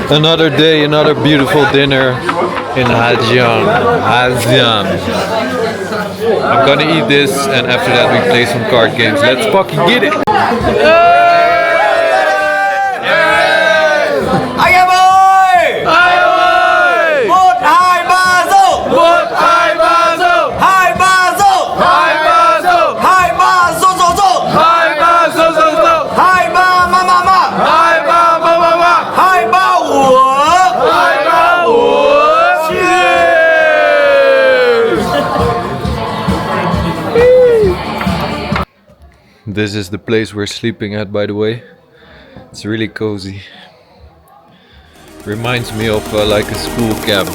Another day, another beautiful dinner in Hajiang. Hajiang. I'm gonna eat this, and after that we play some card games. Let's fucking get it! This is the place we're sleeping at, by the way. It's really cozy. Reminds me of like a school camp.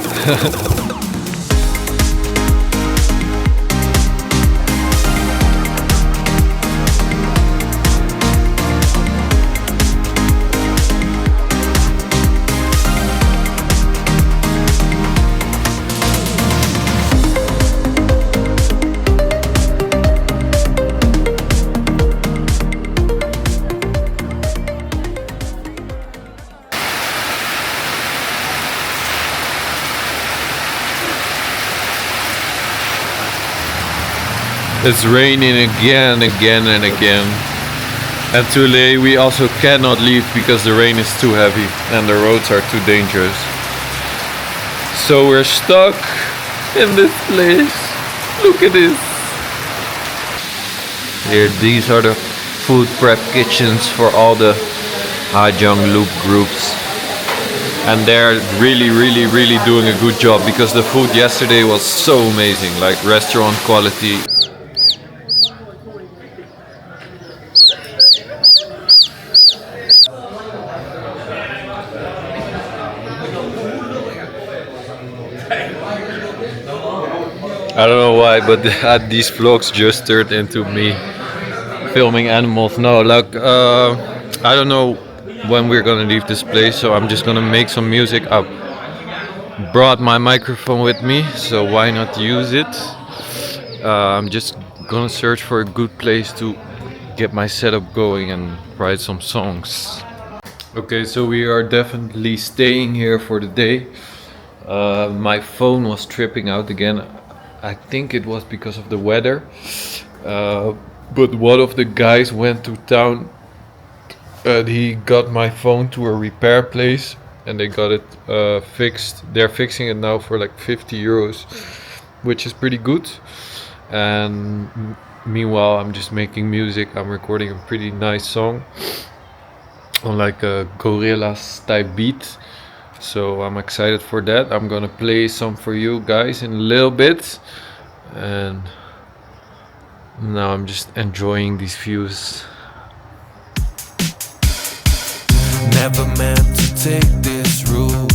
It's raining again and again. And today we also cannot leave because the rain is too heavy and the roads are too dangerous. So we're stuck in this place. Look at this. Here, these are the food prep kitchens for all the Hajiang Loop groups. And they're really doing a good job because the food yesterday was so amazing, like restaurant quality. I don't know why, but these vlogs just turned into me filming animals. No, like I don't know when we're gonna leave this place, so I'm just gonna make some music. I brought my microphone with me, so why not use it? I'm just gonna search for a good place to get my setup going and write some songs. Okay, so we are definitely staying here for the day. My phone was tripping out again. I think it was because of the weather, but one of the guys went to town and he got my phone to a repair place and they got it fixed. They're fixing it now for like 50 euros, which is pretty good. And meanwhile, I'm just making music. I'm recording a pretty nice song on like a Gorillaz type beat. So I'm excited for that. I'm gonna play some for you guys in a little bit. And now I'm just enjoying these views. Never meant to take this route.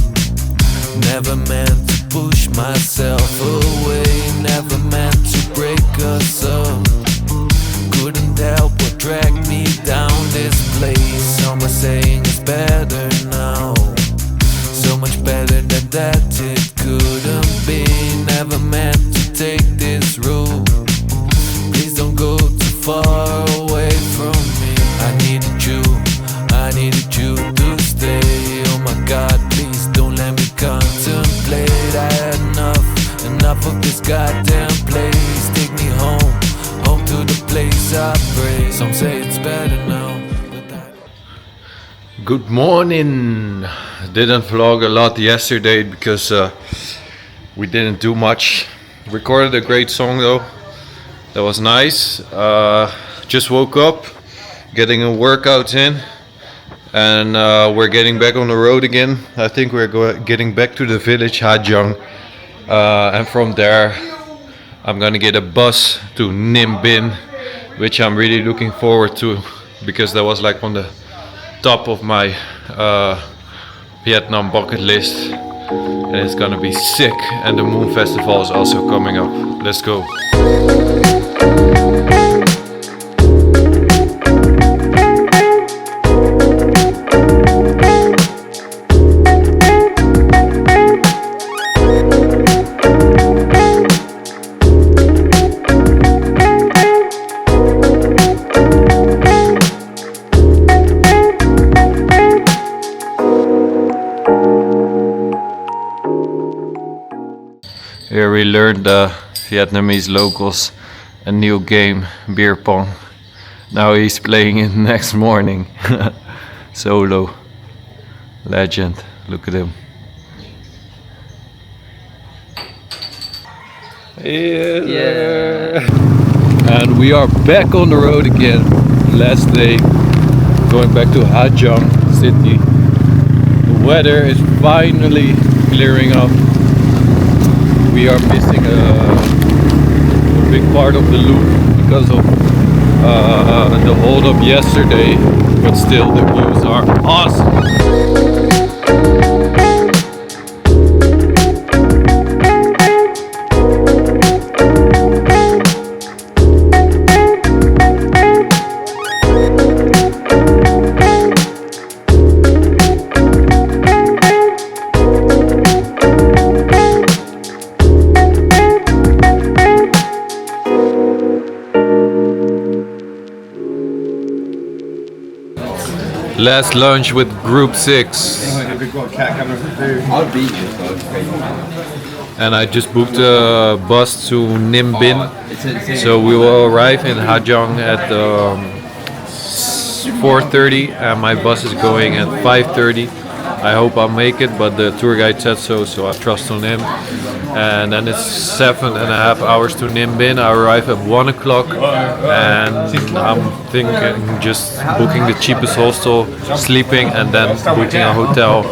Never meant to push myself away. Never meant to break us up. Couldn't help but drag me down this place. Some are saying it's better now. So much better than that it couldn't be. Never meant to take this route. Please don't go too far away from me. I needed you to stay. Oh my God, please don't let me contemplate. I had enough of this goddamn place. Take me home to the place I pray. Some say it's better now. Good morning. Didn't vlog a lot yesterday because we didn't do much. Recorded a great song though. That was nice. Just woke up, getting a workout in, and we're getting back on the road again. I think we're getting back to the village Hajiang, and from there I'm gonna get a bus to Ninh Binh, which I'm really looking forward to because that was like on the top of my Vietnam bucket list, and it's gonna be sick. And the Moon Festival is also coming up. Let's go. we learned the Vietnamese locals a new game, beer pong. Now he's playing it next morning. Solo. Legend. Look at him. Yeah. And we are back on the road again. Last day. Going back to Ha Giang City. The weather is finally clearing up. We are missing a big part of the loop because of the hold up yesterday, but still the views are awesome. Last lunch with Group 6. And I just booked a bus to Ninh Binh. So we will arrive in Ha Giang at 4:30 and my bus is going at 5:30. I hope I'll make it, but the tour guide said so, so I trust on him. And then it's 7.5 hours to Ninh Binh. I arrive at 1 o'clock and I'm thinking just booking the cheapest hostel, sleeping and then booking a hotel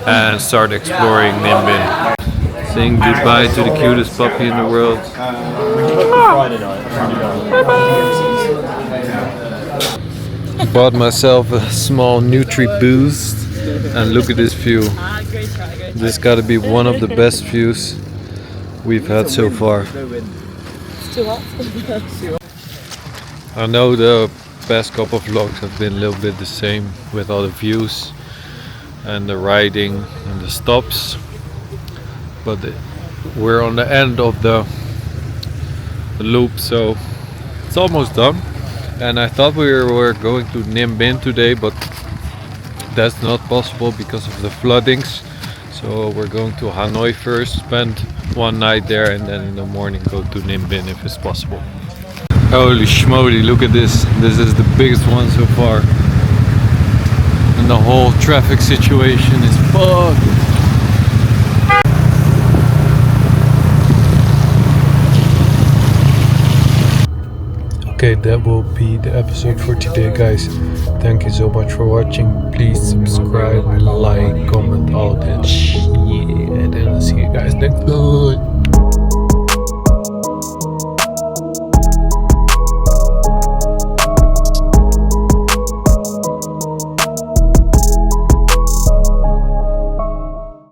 and start exploring Ninh Binh. Saying goodbye to the cutest puppy in the world. Bought myself a small Nutri-Boost and look at this view. This gotta be one of the best views we've had so far. It's too hot. I know the past couple of vlogs have been a little bit the same with all the views and the riding and the stops, but we're on the end of the loop, so it's almost done. And I thought we were going to Ninh Binh today, but that's not possible because of the floodings. So we're going to Hanoi first, spend one night there, and then in the morning go to Ninh Binh if it's possible. Holy schmoly, look at this. This is the biggest one so far. And the whole traffic situation is fucked. Okay, that will be the episode for today, guys. Thank you so much for watching. Please subscribe, like, comment, all that shit. And then I'll see you guys next time.